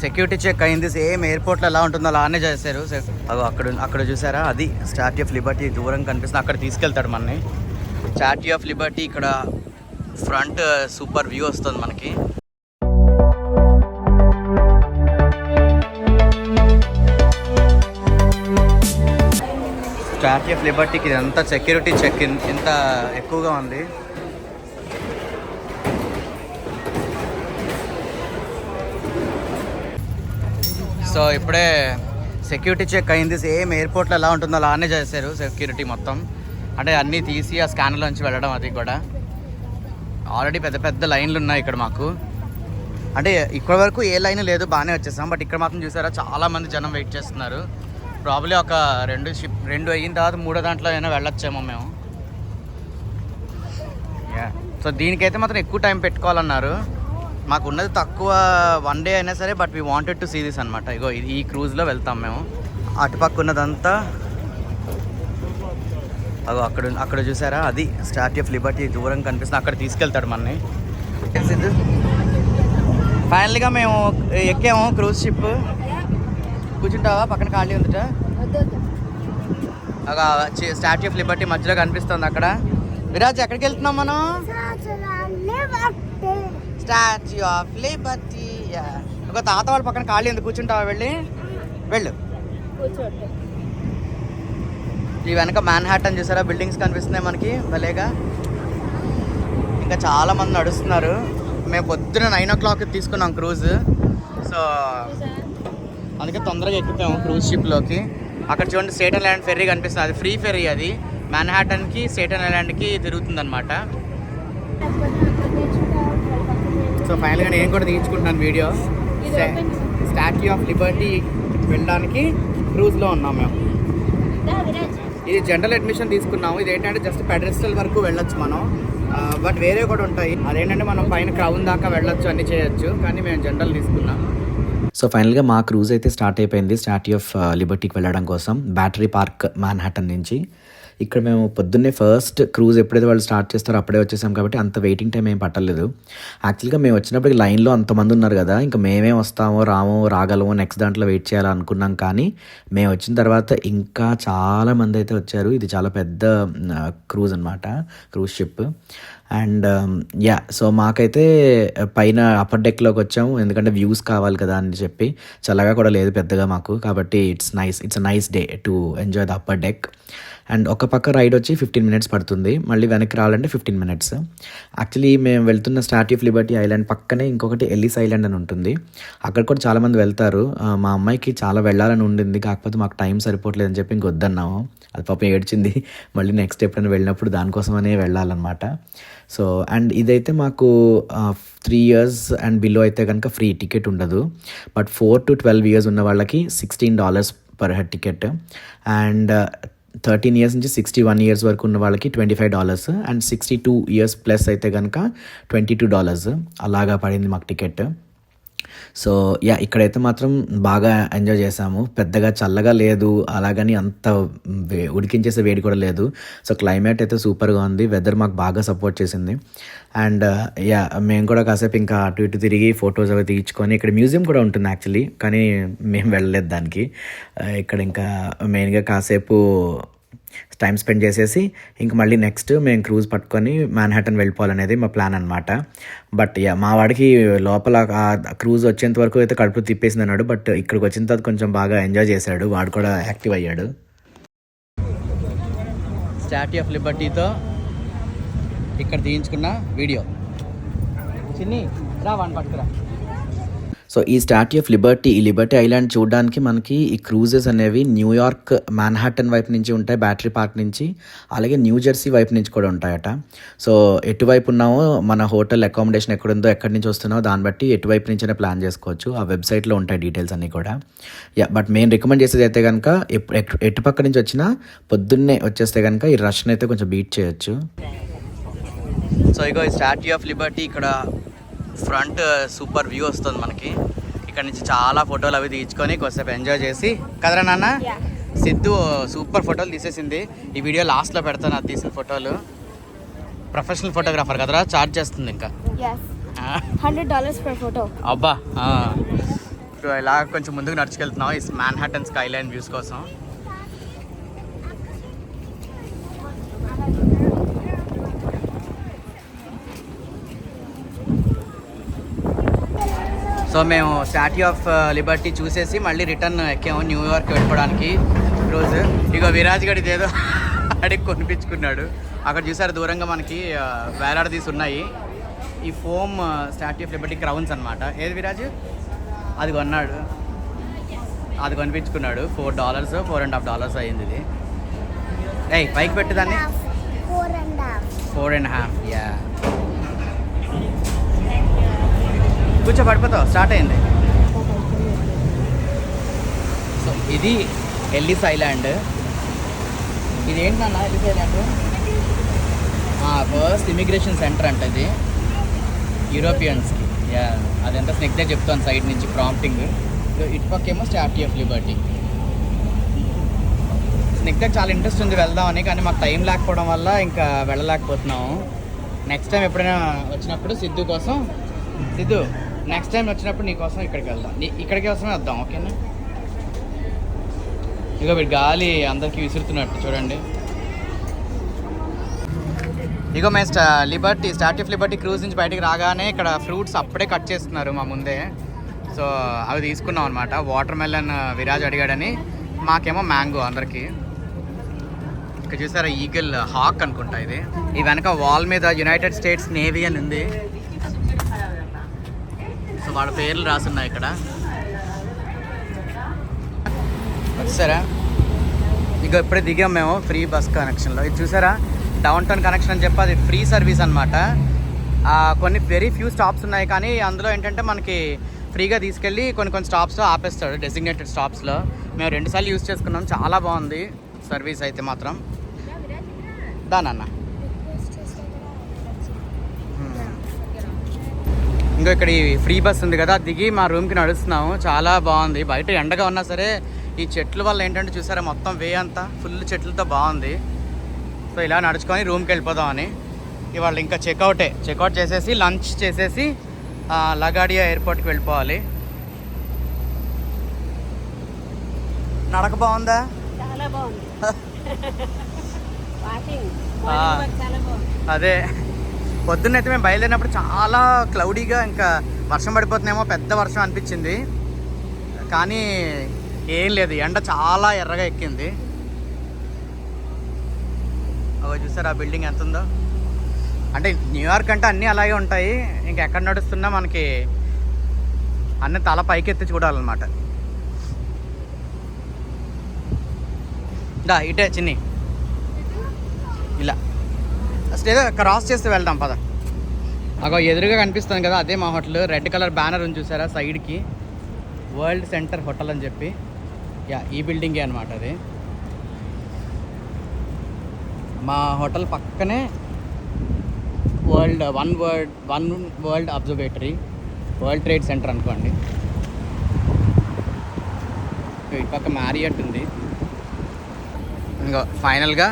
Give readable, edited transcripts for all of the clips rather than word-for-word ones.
Security check అయింది. Same ఎయిర్పోర్ట్లో ఎలా ఉంటుందో అలానే చేశారు. అక్కడ చూసారా, అది స్టాట్యూ ఆఫ్ లిబర్టీ దూరం కనిపిస్తుంది. అక్కడ తీసుకెళ్తాడు మనని. స్టాట్యూ ఆఫ్ లిబర్టీ ఇక్కడ ఫ్రంట్ సూపర్ వ్యూ వస్తుంది మనకి. స్టాట్యూ ఆఫ్ లిబర్టీకి ఇదంతా సెక్యూరిటీ చెక్ ఇంత ఎక్కువగా ఉంది. సో ఇప్పుడే సెక్యూరిటీ చెక్ అయింది. సేమ్ ఎయిర్పోర్ట్లో ఎలా ఉంటుందో అలానే చేశారు సెక్యూరిటీ మొత్తం. అంటే అన్నీ తీసి ఆ స్కానర్లోంచి వెళ్ళడం. అది కూడా ఆల్రెడీ పెద్ద పెద్ద లైన్లు ఉన్నాయి ఇక్కడ మాకు. అంటే ఇప్పటి వరకు ఏ లైన్ లేదు, బాగానే వచ్చేసాం. బట్ ఇక్కడ మాత్రం చూసారా, చాలామంది జనం వెయిట్ చేస్తున్నారు. ప్రాబ్లీ ఒక రెండు అయిన తర్వాత మూడో దాంట్లో అయినా వెళ్ళొచ్చేమో మేము. సో దీనికైతే మాత్రం ఎక్కువ టైం పెట్టుకోవాలన్నారు. మాకు ఉన్నది తక్కువ, 1 డే అయినా సరే. But we wanted to see this అనమాట. ఇగో ఈ క్రూజ్లో వెళ్తాం మేము. అటుపక్క ఉన్నదంతా అక్కడ చూసారా, అది స్టాట్యూ ఆఫ్ లిబర్టీ దూరం కనిపిస్తుంది. అక్కడ తీసుకెళ్తాడు మనని. ఫైనల్గా మేము ఎక్కాము క్రూజ్ షిప్. కూర్చుంటావా? పక్కన ఖాళీ ఉందిట. స్టాట్యూ ఆఫ్ లిబర్టీ మధ్యలో కనిపిస్తుంది అక్కడ. విరాజ్, ఎక్కడికి వెళ్తున్నాం మనం? Statue of Liberty. ఒక తాత వాళ్ళ పక్కన ఖాళీ ఉంది, కూర్చుంటావా? వెళ్ళు. ఈ వెనక మ్యాన్హాటన్ చూసారా, బిల్డింగ్స్ కనిపిస్తున్నాయి మనకి భలేగా. ఇంకా చాలా మంది నడుస్తున్నారు. మేము పొద్దున 9 o'clock తీసుకున్నాం క్రూజ్. సో అందుకే తొందరగా ఎక్కుతాము క్రూజ్ షిప్లోకి. అక్కడ చూడండి, స్టేటన్ ఐలాండ్ ఫెర్రీ కనిపిస్తుంది. అది ఫ్రీ ఫెర్రీ. అది మ్యాన్హాటన్కి స్టేటన్ ఐలాండ్కి తిరుగుతుంది అనమాట. సో ఫైనల్గా నేను కూడా తీయించుకుంటున్నాను వీడియో. స్టాట్యూ ఆఫ్ లిబర్టీ వెళ్ళడానికి క్రూజ్లో ఉన్నాం మేము. ఇది జనరల్ అడ్మిషన్ తీసుకున్నాము. ఇది ఏంటంటే జస్ట్ పెడెస్ట్రల్ వరకు వెళ్ళొచ్చు మనం. బట్ వేరే కూడా ఉంటాయి. అదేంటంటే మనం పైన క్రౌన్ దాకా వెళ్ళొచ్చు, అన్నీ చేయొచ్చు. కానీ మేము జనరల్ తీసుకున్నాం. సో ఫైనల్గా మా క్రూజ్ అయితే స్టార్ట్ అయిపోయింది స్టాట్యూ ఆఫ్ లిబర్టీకి వెళ్ళడం కోసం, బ్యాటరీ పార్క్ మ్యాన్హాటన్ నుంచి. ఇక్కడ మేము పొద్దున్నే ఫస్ట్ క్రూజ్ ఎప్పుడైతే వాళ్ళు స్టార్ట్ చేస్తారో అప్పుడే వచ్చేసాం కాబట్టి అంత వెయిటింగ్ టైం ఏం పట్టలేదు. యాక్చువల్గా మేము వచ్చినప్పటికి లైన్లో అంతమంది ఉన్నారు కదా, ఇంకా మేమే వస్తామో రాగలమో నెక్స్ట్ దాంట్లో వెయిట్ చేయాలనుకున్నాం. కానీ మేము వచ్చిన తర్వాత ఇంకా చాలా మంది అయితే వచ్చారు. ఇది చాలా పెద్ద క్రూజ్ అనమాట, క్రూజ్ షిప్. అండ్ సో మాకైతే పైన అప్పర్ డెక్లోకి వచ్చాము, ఎందుకంటే వ్యూస్ కావాలి కదా అని చెప్పి. చల్లగా కూడా లేదు పెద్దగా మాకు, కాబట్టి it's a nice day to enjoy the upper deck. And ఒక పక్క రైడ్ వచ్చి 15 minutes పడుతుంది, మళ్ళీ వెనక్కి రావాలంటే 15 minutes. యాక్చువల్లీ మేము వెళ్తున్న స్టాట్యూ ఆఫ్ లిబర్టీ ఐలాండ్ పక్కనే ఇంకొకటి ఎల్లిస్ ఐలాండ్ అని ఉంటుంది. అక్కడ కూడా చాలామంది వెళ్తారు. మా అమ్మాయికి చాలా వెళ్ళాలని ఉండింది, కాకపోతే మాకు టైం సరిపోవట్లేదు అని చెప్పి ఇంకొద్దన్నాము. అది పాపం ఏడ్చింది. మళ్ళీ నెక్స్ట్ ఎప్పుడైనా వెళ్ళినప్పుడు దానికోసమనే వెళ్ళాలన్నమాట. సో అండ్ ఇదైతే మాకు 3 years అండ్ బిలో అయితే కనుక ఫ్రీ టికెట్ ఉండదు. బట్ 4 to 12 years ఉన్న వాళ్ళకి $16 per head ticket. And 13 years నుంచి 61 years వరకు ఉన్న వాళ్ళకి $25. అండ్ 62 years ప్లస్ అయితే కనుక $22 అలాగా పడింది మాకు టికెట్. సో ఇక్కడైతే మాత్రం బాగా ఎంజాయ్ చేసాము. పెద్దగా చల్లగా లేదు, అలాగని అంత ఉడికించేసే వేడి కూడా లేదు. సో క్లైమేట్ అయితే సూపర్గా ఉంది. వెదర్ మాకు బాగా సపోర్ట్ చేసింది. అండ్ మేము కూడా కాసేపు ఇంకా అటు ఇటు తిరిగి ఫొటోస్ అవి తీయించుకొని, ఇక్కడ మ్యూజియం కూడా ఉంటుంది యాక్చువల్లీ, కానీ మేము వెళ్ళలేదు దానికి. ఇక్కడ ఇంకా మెయిన్గా కాసేపు టైం స్పెండ్ చేసేసి ఇంక మళ్ళీ నెక్స్ట్ మేము క్రూజ్ పట్టుకొని మ్యాన్హాటన్ వెళ్ళిపోవాలనేది మా ప్లాన్ అనమాట. బట్ మా వాడికి లోపల ఆ క్రూజ్ వచ్చేంత వరకు అయితే కడుపు తిప్పేసింది అన్నాడు. బట్ ఇక్కడికి వచ్చిన తర్వాత కొంచెం బాగా ఎంజాయ్ చేశాడు, వాడు కూడా యాక్టివ్ అయ్యాడు. స్టాట్యూ ఆఫ్ లిబర్టీతో ఇక్కడ తీయించుకున్న వీడియో. చిన్ని రా, వాడిని పట్టుకురా. సో ఈ స్టాట్యూ ఆఫ్ లిబర్టీ, ఈ లిబర్టీ ఐలాండ్ చూడడానికి మనకి ఈ క్రూజెస్ అనేవి న్యూయార్క్ మ్యాన్హాటన్ వైపు నుంచి ఉంటాయి, బ్యాటరీ పార్క్ నుంచి. అలాగే న్యూ జెర్సీ వైపు నుంచి కూడా ఉంటాయట. సో ఎటువైపు ఉన్నామో మన హోటల్ అకామిడేషన్ ఎక్కడుందో, ఎక్కడి నుంచి వస్తున్నామో దాన్ని బట్టి ఎటువైపు నుంచైనా ప్లాన్ చేసుకోవచ్చు. ఆ వెబ్సైట్లో ఉంటాయి డీటెయిల్స్ అన్నీ కూడా. బట్ మేము రికమెండ్ చేసేది అయితే కనుక ఎటుపక్క నుంచి వచ్చినా పొద్దున్నే వచ్చేస్తే కనుక ఈ రష్ని అయితే కొంచెం బీట్ చేయొచ్చు. సో ఇగో ఈ స్టాట్యూ ఆఫ్ లిబర్టీ ఇక్కడ ఫ్రంట్ సూపర్ వ్యూ వస్తుంది మనకి. ఇక్కడ నుంచి చాలా ఫోటోలు అవి తీయించుకొని కొద్దిసేపు ఎంజాయ్ చేసి, కదరా నాన్న? సిద్ధు సూపర్ ఫోటోలు తీసేసింది. ఈ వీడియో లాస్ట్లో పెడతాను అది తీసిన ఫోటోలు. ప్రొఫెషనల్ ఫోటోగ్రాఫర్ కదరా, చార్జ్ చేస్తుంది ఇంకా $100 per photo. అబ్బా సో ఇలా కొంచెం ముందుకు నడుచుకెళ్తున్నాం ఈ మ్యాన్హాటన్ స్కై లైన్ వ్యూస్ కోసం. సో మేము స్టాట్యూ ఆఫ్ లిబర్టీ చూసేసి మళ్ళీ రిటర్న్ ఎక్కాము న్యూయార్క్ వెళ్ళిపోవడానికి రోజు. ఇగో విరాజ్ గడిది ఏదో అడిగి కొనిపించుకున్నాడు. అక్కడ చూసారు దూరంగా మనకి వేలాడదీసి ఉన్నాయి ఈ foam statue of Liberty crowns అనమాట. ఏది విరాజ్ అది కొన్నాడు, అది కొనిపించుకున్నాడు. $4 $4.5 అయ్యింది ఇది. ఏయ్ పైకి పెట్టేదాన్ని 4.5. యా కూర్చో పడిపోతావు. స్టార్ట్ అయింది. సో ఇది ఎల్లిస్ ఐలాండ్. ఇది ఏంటన్నా Ellis Island? First immigration centre అంట ఇది యూరోపియన్స్కి. యా అదంతా స్నిగ్ధే చెప్తాను సైడ్ నుంచి ప్రాంప్టింగ్. ఇటుపక్కేమో స్టాట్యూ ఆఫ్ లిబర్టీ. స్నిగ్ధకి చాలా ఇంట్రెస్ట్ ఉంది వెళ్దామని, కానీ మాకు టైం లేకపోవడం వల్ల ఇంకా వెళ్ళలేకపోతున్నాము. నెక్స్ట్ టైం ఎప్పుడైనా వచ్చినప్పుడు సిద్ధు కోసం, సిద్ధు నెక్స్ట్ టైం వచ్చినప్పుడు నీకోసం ఇక్కడికి వెళ్దాం, ఇక్కడికి వస్తమే వద్దాం ఓకేనా. ఇక వీడు గాలి అందరికీ విసురుతున్నట్టు చూడండి. ఇగో మేము స్టాట్యూ ఆఫ్ లిబర్టీ క్రూజ్ నుంచి బయటికి రాగానే ఇక్కడ ఫ్రూట్స్ అప్పుడే కట్ చేస్తున్నారు మా ముందే. సో అవి తీసుకున్నాం అనమాట. వాటర్ మెలన్ విరాజ్ అడిగాడని, మాకేమో మ్యాంగో అందరికీ. ఇక్కడ చూసారా ఈగిల్ హాక్ అనుకుంటా ఇది. ఈ వెనక వాల్ మీద యునైటెడ్ స్టేట్స్ నేవీ అని ఉంది. సో వాళ్ళ పేర్లు రాసున్నాయి ఇక్కడ. వచ్చారా ఇక ఇప్పుడే దిగాం మేము ఫ్రీ బస్ కనెక్షన్లో. ఇది చూసారా డౌన్ టౌన్ కనెక్షన్ అని చెప్పి అది ఫ్రీ సర్వీస్ అనమాట. కొన్ని వెరీ ఫ్యూ స్టాప్స్ ఉన్నాయి, కానీ అందులో ఏంటంటే మనకి ఫ్రీగా తీసుకెళ్ళి కొన్ని స్టాప్స్లో ఆపేస్తాడు, డెసిగ్నేటెడ్ స్టాప్స్లో. మేము 2 సార్లు యూజ్ చేసుకున్నాం, చాలా బాగుంది సర్వీస్ అయితే మాత్రం. దానన్న ఇంకా ఇక్కడ ఈ ఫ్రీ బస్ ఉంది కదా, దిగి మా రూమ్కి నడుస్తున్నాము. చాలా బాగుంది. బయట ఎండగా ఉన్నా సరే ఈ చెట్ల వల్ల ఏంటంటే చూసారా మొత్తం వే అంతా ఫుల్ చెట్లతో బాగుంది. సో ఇలా నడుచుకొని రూమ్కి వెళ్ళిపోదామని. ఇవాళ ఇంకా చెక్అవుట్ చేసేసి లంచ్ చేసేసి లగాడియా ఎయిర్పోర్ట్కి వెళ్ళిపోవాలి. నడక బాగుందా? చాలా బాగుంది. అదే పొద్దున్నైతే మేము బయలుదేరినప్పుడు చాలా క్లౌడీగా ఇంకా వర్షం పడిపోతుందేమో, పెద్ద వర్షం అనిపించింది. కానీ ఏం లేదు, ఎండ చాలా ఎర్రగా ఎక్కింది. అవి చూసారు ఆ బిల్డింగ్ ఎంత ఉందో. అంటే న్యూయార్క్ అంటే అన్నీ అలాగే ఉంటాయి, ఇంకెక్కడ నడుస్తున్నా మనకి అన్నీ తల పైకి ఎత్తి చూడాలన్నమాట. ఇటే చిన్ని ఇలా అసలు ఏదో క్రాస్ చేస్తే వెళ్దాం పద. అగో ఎదురుగా కనిపిస్తుంది కదా అదే మా హోటల్. రెడ్ కలర్ బ్యానర్ ఉంది చూసారా సైడ్కి, వరల్డ్ సెంటర్ హోటల్ అని చెప్పి. యా ఈ బిల్డింగే అనమాట అది. మా హోటల్ పక్కనే one world observatory, world trade centre అనుకోండి. ఇటు పక్క మ్యారియట్ ఉంది. ఇంకా ఫైనల్గా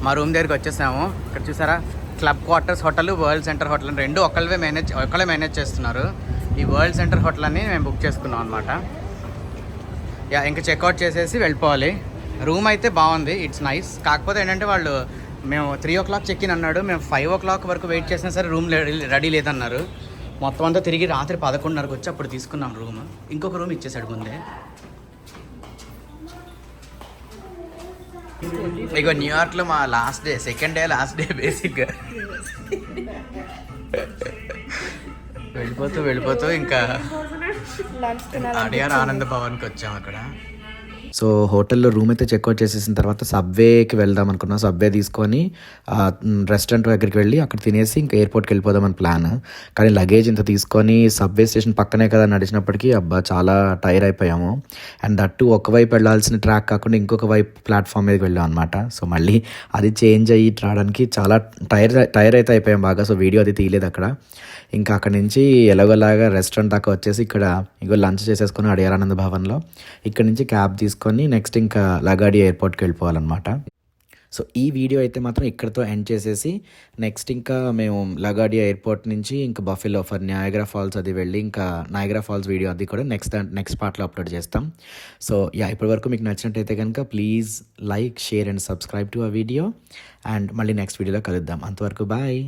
మా రూమ్ దగ్గరికి వచ్చేసాము. ఇక్కడ చూసారా club quarters hotel, world centre hotel అని రెండు ఒకళ్ళే మేనేజ్ చేస్తున్నారు. ఈ వరల్డ్ సెంటర్ హోటల్ అని మేము బుక్ చేసుకున్నాం అనమాట. యా ఇంకా చెక్అవుట్ చేసేసి వెళ్ళిపోవాలి. రూమ్ అయితే బాగుంది, ఇట్స్ నైస్. కాకపోతే ఏంటంటే వాళ్ళు మేము 3 o'clock చెక్ ఇన్ అన్నాడు, మేము 5 o'clock వరకు వెయిట్ చేసినా సరే రూమ్ రెడీ లేదన్నారు. మొత్తం అంతా తిరిగి రాత్రి 11:30కి వచ్చి అప్పుడు తీసుకున్నాం రూమ్. ఇంకొక రూమ్ ఇచ్చేసాడు ముందే. ఇక న్యూయార్క్లో మా సెకండ్ డే బేసిక్గా వెళ్ళిపోతూ ఇంకా అడియార్ ఆనంద భవన్కి వచ్చాం. అక్కడ సో హోటల్లో రూమ్ అయితే చెక్అవుట్ చేసేసిన తర్వాత సబ్వేకి వెళ్దాం అనుకున్నాం. సబ్వే తీసుకొని రెస్టారెంట్ దగ్గరికి వెళ్ళి అక్కడ తినేసి ఇంకా ఎయిర్పోర్ట్కి వెళ్ళిపోదామని ప్లాన్. కానీ లగేజ్ ఇంత తీసుకొని సబ్వే స్టేషన్ పక్కనే కదా నడిచినప్పటికీ అబ్బా టైర్ అయిపోయాము. అండ్ దట్టు ఒకవైపు వెళ్ళాల్సిన ట్రాక్ కాకుండా ఇంకొక వైపు ప్లాట్ఫామ్ మీదకి వెళ్ళాం అనమాట. సో మళ్ళీ అది చేంజ్ అయ్యి రావడానికి చాలా టైర్ అయితే అయిపోయాం బాగా. సో వీడియో అది తీయలేదు అక్కడ. ఇంకా అక్కడి నుంచి ఎలాగోలాగా రెస్టారెంట్ దాకా వచ్చేసి ఇక్కడ ఇంకో లంచ్ చేసేసుకొని అడియార్ ఆనంద భవన్లో ఇక్కడ నుంచి క్యాబ్ తీసుకొని నెక్స్ట్ ఇంకా లగాడియా ఎయిర్పోర్ట్కి వెళ్ళిపోవాలన్నమాట. సో ఈ వీడియో అయితే మాత్రం ఇక్కడితో ఎండ్ చేసేసి నెక్స్ట్ ఇంకా మేము లగాడియా ఎయిర్పోర్ట్ నుంచి ఇంకా బఫెలో ఫర్ నయాగరా ఫాల్స్ అది వెళ్ళి ఇంకా నయాగరా ఫాల్స్ వీడియో అది కూడా నెక్స్ట్ పార్ట్లో అప్లోడ్ చేస్తాం. సో ఇప్పటి వరకు మీకు నచ్చినట్టయితే కనుక please like, share and subscribe to ఆ వీడియో. అండ్ మళ్ళీ నెక్స్ట్ వీడియోలో కలుద్దాం. అంతవరకు బాయ్.